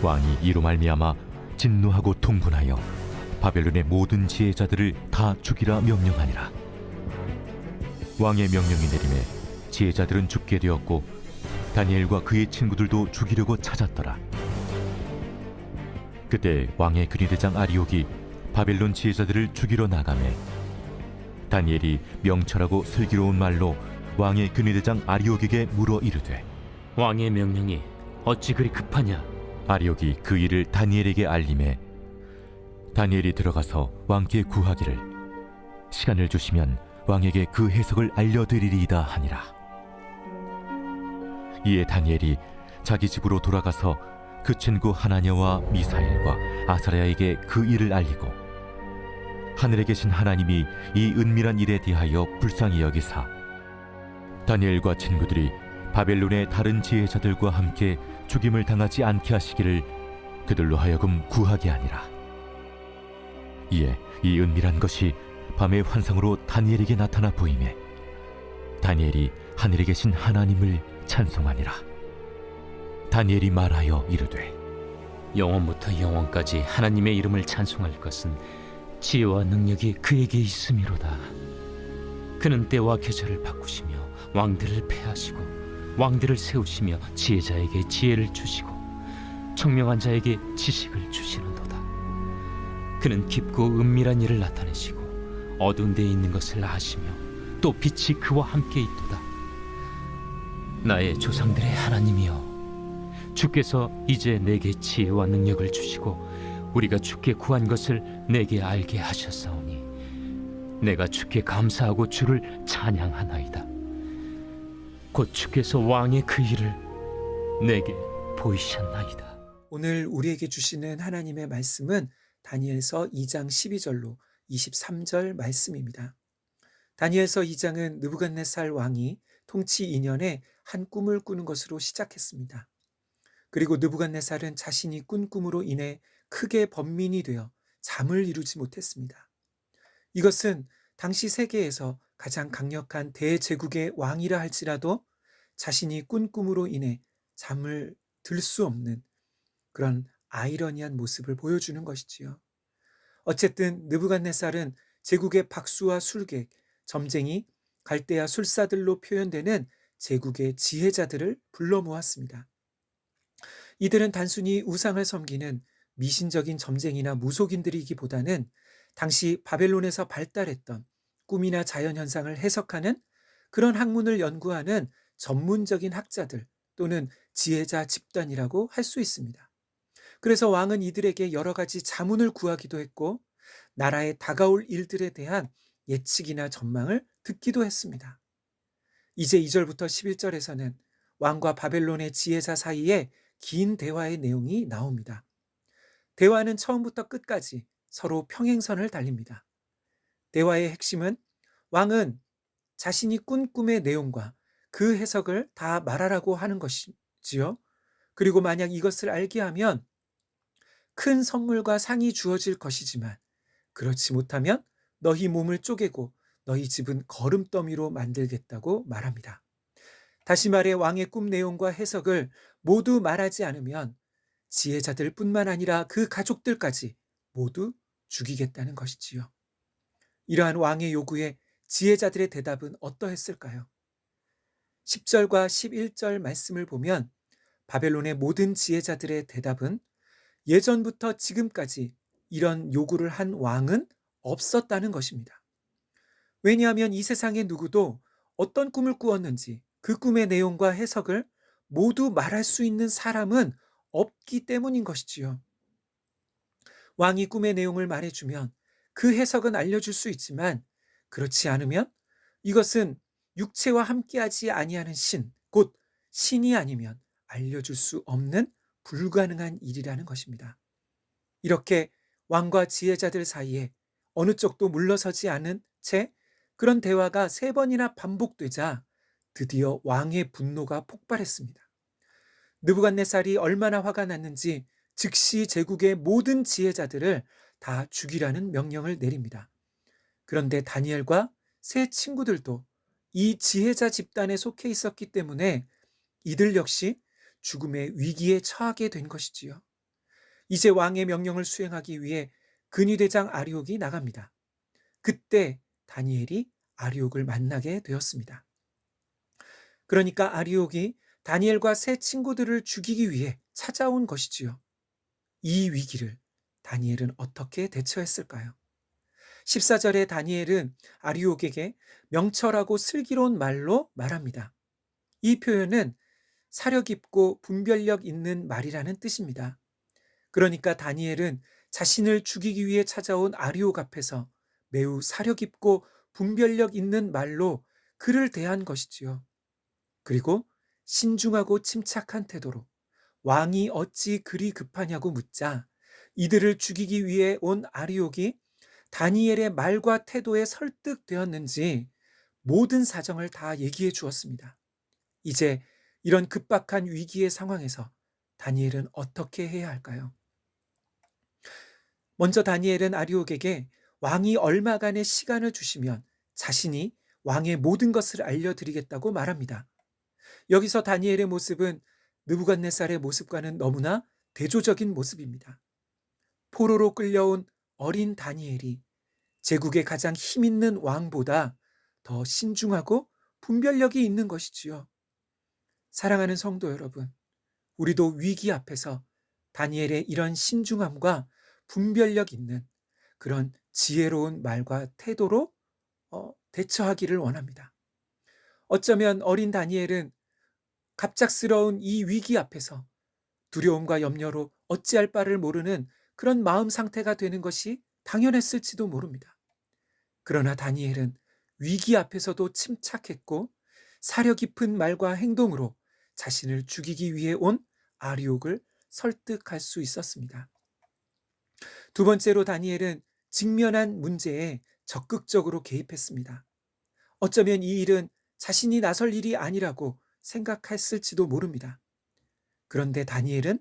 왕이 이로 말미암아 진노하고 통분하여 바벨론의 모든 지혜자들을 다 죽이라 명령하니라. 왕의 명령이 내림에 지혜자들은 죽게 되었고 다니엘과 그의 친구들도 죽이려고 찾았더라. 그때 왕의 근위대장 아리옥이 바벨론 지혜자들을 죽이러 나가매 다니엘이 명철하고 슬기로운 말로 왕의 근위대장 아리옥에게 물어 이르되, 왕의 명령이 어찌 그리 급하냐? 아리옥이 그 일을 다니엘에게 알림해 다니엘이 들어가서 왕께 구하기를 시간을 주시면 왕에게 그 해석을 알려드리리이다 하니라. 이에 다니엘이 자기 집으로 돌아가서 그 친구 하나냐와 미사엘과 아사랴에게 그 일을 알리고 하늘에 계신 하나님이 이 은밀한 일에 대하여 불쌍히 여기사 다니엘과 친구들이 바벨론의 다른 지혜자들과 함께 죽임을 당하지 않게 하시기를 그들로 하여금 구하게 하니라. 이에 이 은밀한 것이 밤의 환상으로 다니엘에게 나타나 보이매 다니엘이 하늘에 계신 하나님을 찬송하니라. 다니엘이 말하여 이르되, 영원부터 영원까지 하나님의 이름을 찬송할 것은 지혜와 능력이 그에게 있음이로다. 그는 때와 계절을 바꾸시며 왕들을 패하시고 왕들을 세우시며 지혜자에게 지혜를 주시고 청명한 자에게 지식을 주시는도다. 그는 깊고 은밀한 일을 나타내시고 어두운 데에 있는 것을 아시며 또 빛이 그와 함께 있도다. 나의 조상들의 하나님이여, 주께서 이제 내게 지혜와 능력을 주시고 우리가 주께 구한 것을 내게 알게 하셨사오니 내가 주께 감사하고 주를 찬양하나이다. 곧 주께서 왕의 그 일을 내게 보이셨나이다. 오늘 우리에게 주시는 하나님의 말씀은 다니엘서 2장 12절로 23절 말씀입니다. 다니엘서 2장은 느부갓네살 왕이 통치 2년에 한 꿈을 꾸는 것으로 시작했습니다. 그리고 느부갓네살은 자신이 꾼 꿈으로 인해 크게 번민이 되어 잠을 이루지 못했습니다. 이것은 당시 세계에서 가장 강력한 대제국의 왕이라 할지라도 자신이 꾼 꿈으로 인해 잠을 들 수 없는 그런 아이러니한 모습을 보여주는 것이지요. 어쨌든 느부갓네살은 제국의 박수와 술객, 점쟁이, 갈대아 술사들로 표현되는 제국의 지혜자들을 불러 모았습니다. 이들은 단순히 우상을 섬기는 미신적인 점쟁이나 무속인들이기보다는 당시 바벨론에서 발달했던 꿈이나 자연현상을 해석하는 그런 학문을 연구하는 전문적인 학자들 또는 지혜자 집단이라고 할 수 있습니다. 그래서 왕은 이들에게 여러 가지 자문을 구하기도 했고 나라에 다가올 일들에 대한 예측이나 전망을 듣기도 했습니다. 이제 2절부터 11절에서는 왕과 바벨론의 지혜자 사이에 긴 대화의 내용이 나옵니다. 대화는 처음부터 끝까지 서로 평행선을 달립니다. 대화의 핵심은 왕은 자신이 꾼 꿈의 내용과 그 해석을 다 말하라고 하는 것이지요. 그리고 만약 이것을 알게 하면 큰 선물과 상이 주어질 것이지만 그렇지 못하면 너희 몸을 쪼개고 너희 집은 거름더미로 만들겠다고 말합니다. 다시 말해 왕의 꿈 내용과 해석을 모두 말하지 않으면 지혜자들뿐만 아니라 그 가족들까지 모두 죽이겠다는 것이지요. 이러한 왕의 요구에 지혜자들의 대답은 어떠했을까요? 10절과 11절 말씀을 보면 바벨론의 모든 지혜자들의 대답은 예전부터 지금까지 이런 요구를 한 왕은 없었다는 것입니다. 왜냐하면 이 세상의 누구도 어떤 꿈을 꾸었는지 그 꿈의 내용과 해석을 모두 말할 수 있는 사람은 없기 때문인 것이지요. 왕이 꿈의 내용을 말해주면 그 해석은 알려줄 수 있지만 그렇지 않으면 이것은 육체와 함께하지 아니하는 신, 곧 신이 아니면 알려줄 수 없는 불가능한 일이라는 것입니다. 이렇게 왕과 지혜자들 사이에 어느 쪽도 물러서지 않은 채 그런 대화가 3번이나 반복되자 드디어 왕의 분노가 폭발했습니다. 느부갓네살이 얼마나 화가 났는지 즉시 제국의 모든 지혜자들을 다 죽이라는 명령을 내립니다. 그런데 다니엘과 세 친구들도 이 지혜자 집단에 속해 있었기 때문에 이들 역시 죽음의 위기에 처하게 된 것이지요. 이제 왕의 명령을 수행하기 위해 근위대장 아리옥이 나갑니다. 그때 다니엘이 아리옥을 만나게 되었습니다. 그러니까 아리옥이 다니엘과 세 친구들을 죽이기 위해 찾아온 것이지요. 이 위기를 다니엘은 어떻게 대처했을까요? 14절에 다니엘은 아리옥에게 명철하고 슬기로운 말로 말합니다. 이 표현은 사려 깊고 분별력 있는 말이라는 뜻입니다. 그러니까 다니엘은 자신을 죽이기 위해 찾아온 아리옥 앞에서 매우 사려 깊고 분별력 있는 말로 그를 대한 것이지요. 그리고 신중하고 침착한 태도로 왕이 어찌 그리 급하냐고 묻자 이들을 죽이기 위해 온 아리옥이 다니엘의 말과 태도에 설득되었는지 모든 사정을 다 얘기해 주었습니다. 이제 이런 급박한 위기의 상황에서 다니엘은 어떻게 해야 할까요? 먼저 다니엘은 아리옥에게 왕이 얼마간의 시간을 주시면 자신이 왕의 모든 것을 알려드리겠다고 말합니다. 여기서 다니엘의 모습은 느부갓네살의 모습과는 너무나 대조적인 모습입니다. 포로로 끌려온 어린 다니엘이 제국의 가장 힘있는 왕보다 더 신중하고 분별력이 있는 것이지요. 사랑하는 성도 여러분, 우리도 위기 앞에서 다니엘의 이런 신중함과 분별력 있는 그런 지혜로운 말과 태도로 대처하기를 원합니다. 어쩌면 어린 다니엘은 갑작스러운 이 위기 앞에서 두려움과 염려로 어찌할 바를 모르는 그런 마음 상태가 되는 것이 당연했을지도 모릅니다. 그러나 다니엘은 위기 앞에서도 침착했고 사려 깊은 말과 행동으로 자신을 죽이기 위해 온 아리옥을 설득할 수 있었습니다. 두 번째로 다니엘은 직면한 문제에 적극적으로 개입했습니다. 어쩌면 이 일은 자신이 나설 일이 아니라고 생각했을지도 모릅니다. 그런데 다니엘은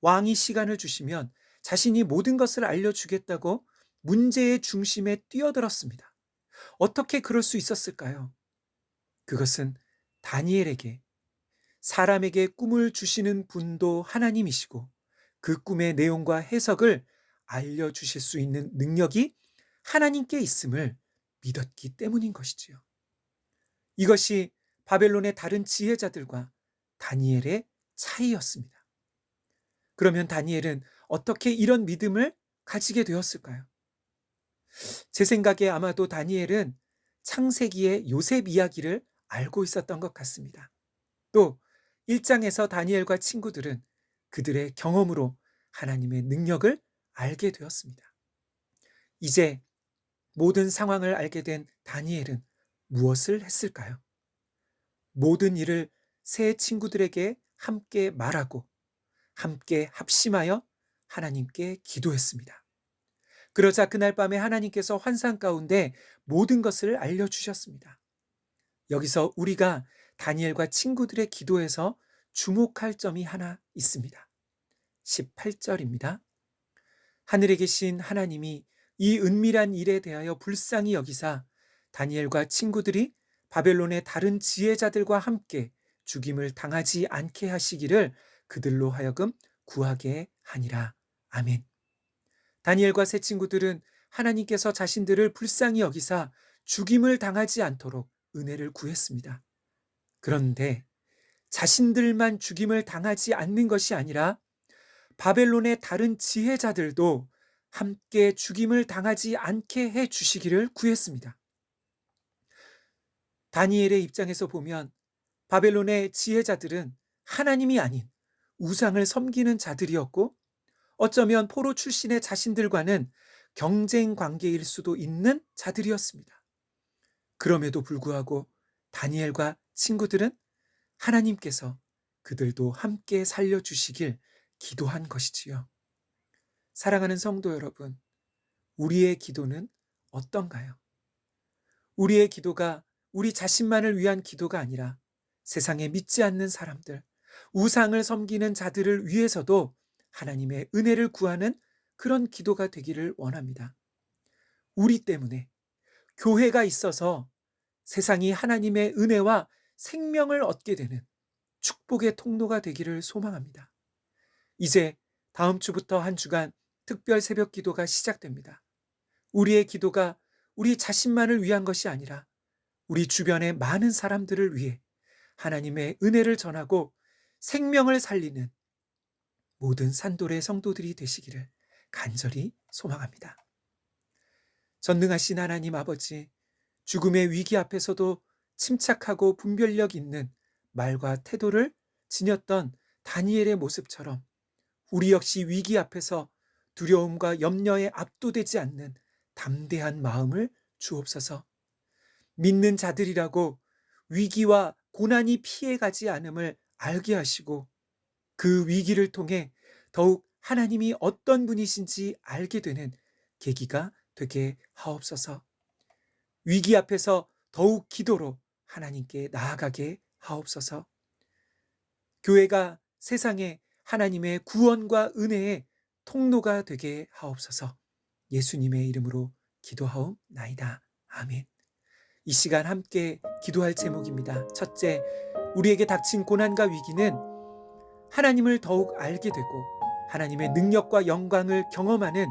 왕이 시간을 주시면 자신이 모든 것을 알려주겠다고 문제의 중심에 뛰어들었습니다. 어떻게 그럴 수 있었을까요? 그것은 다니엘에게 사람에게 꿈을 주시는 분도 하나님이시고 그 꿈의 내용과 해석을 알려주실 수 있는 능력이 하나님께 있음을 믿었기 때문인 것이지요. 이것이 바벨론의 다른 지혜자들과 다니엘의 차이였습니다. 그러면 다니엘은 어떻게 이런 믿음을 가지게 되었을까요? 제 생각에 아마도 다니엘은 창세기의 요셉 이야기를 알고 있었던 것 같습니다. 또 1장에서 다니엘과 친구들은 그들의 경험으로 하나님의 능력을 알게 되었습니다. 이제 모든 상황을 알게 된 다니엘은 무엇을 했을까요? 모든 일을 새 친구들에게 함께 말하고 함께 합심하여 하나님께 기도했습니다. 그러자 그날 밤에 하나님께서 환상 가운데 모든 것을 알려주셨습니다. 여기서 우리가 다니엘과 친구들의 기도에서 주목할 점이 하나 있습니다. 18절입니다. 하늘에 계신 하나님이 이 은밀한 일에 대하여 불쌍히 여기사 다니엘과 친구들이 바벨론의 다른 지혜자들과 함께 죽임을 당하지 않게 하시기를 그들로 하여금 구하게 하니라. 아멘. 다니엘과 세 친구들은 하나님께서 자신들을 불쌍히 여기사 죽임을 당하지 않도록 은혜를 구했습니다. 그런데 자신들만 죽임을 당하지 않는 것이 아니라 바벨론의 다른 지혜자들도 함께 죽임을 당하지 않게 해 주시기를 구했습니다. 다니엘의 입장에서 보면 바벨론의 지혜자들은 하나님이 아닌 우상을 섬기는 자들이었고 어쩌면 포로 출신의 자신들과는 경쟁 관계일 수도 있는 자들이었습니다. 그럼에도 불구하고 다니엘과 친구들은 하나님께서 그들도 함께 살려주시길 기도한 것이지요. 사랑하는 성도 여러분, 우리의 기도는 어떤가요? 우리의 기도가 우리 자신만을 위한 기도가 아니라 세상에 믿지 않는 사람들, 우상을 섬기는 자들을 위해서도 하나님의 은혜를 구하는 그런 기도가 되기를 원합니다. 우리 때문에, 교회가 있어서 세상이 하나님의 은혜와 생명을 얻게 되는 축복의 통로가 되기를 소망합니다. 이제 다음 주부터 한 주간 특별 새벽 기도가 시작됩니다. 우리의 기도가 우리 자신만을 위한 것이 아니라 우리 주변의 많은 사람들을 위해 하나님의 은혜를 전하고 생명을 살리는 모든 산돌의 성도들이 되시기를 간절히 소망합니다. 전능하신 하나님 아버지, 죽음의 위기 앞에서도 침착하고 분별력 있는 말과 태도를 지녔던 다니엘의 모습처럼 우리 역시 위기 앞에서 두려움과 염려에 압도되지 않는 담대한 마음을 주옵소서. 믿는 자들이라고 위기와 고난이 피해가지 않음을 알게 하시고 그 위기를 통해 더욱 하나님이 어떤 분이신지 알게 되는 계기가 되게 하옵소서. 위기 앞에서 더욱 기도로 하나님께 나아가게 하옵소서. 교회가 세상에 하나님의 구원과 은혜의 통로가 되게 하옵소서. 예수님의 이름으로 기도하옵나이다. 아멘. 이 시간 함께 기도할 제목입니다. 첫째, 우리에게 닥친 고난과 위기는 하나님을 더욱 알게 되고 하나님의 능력과 영광을 경험하는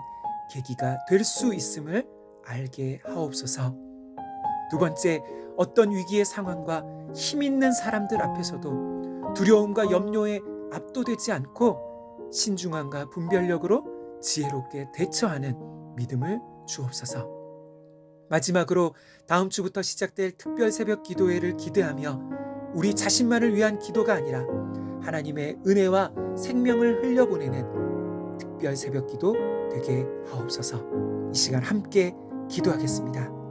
계기가 될 수 있음을 알게 하옵소서. 두 번째, 어떤 위기의 상황과 힘 있는 사람들 앞에서도 두려움과 염려에 압도되지 않고 신중함과 분별력으로 지혜롭게 대처하는 믿음을 주옵소서. 마지막으로 다음 주부터 시작될 특별 새벽 기도회를 기대하며 우리 자신만을 위한 기도가 아니라 하나님의 은혜와 생명을 흘려보내는 특별 새벽 기도 되게 하옵소서. 이 시간 함께 기도하겠습니다.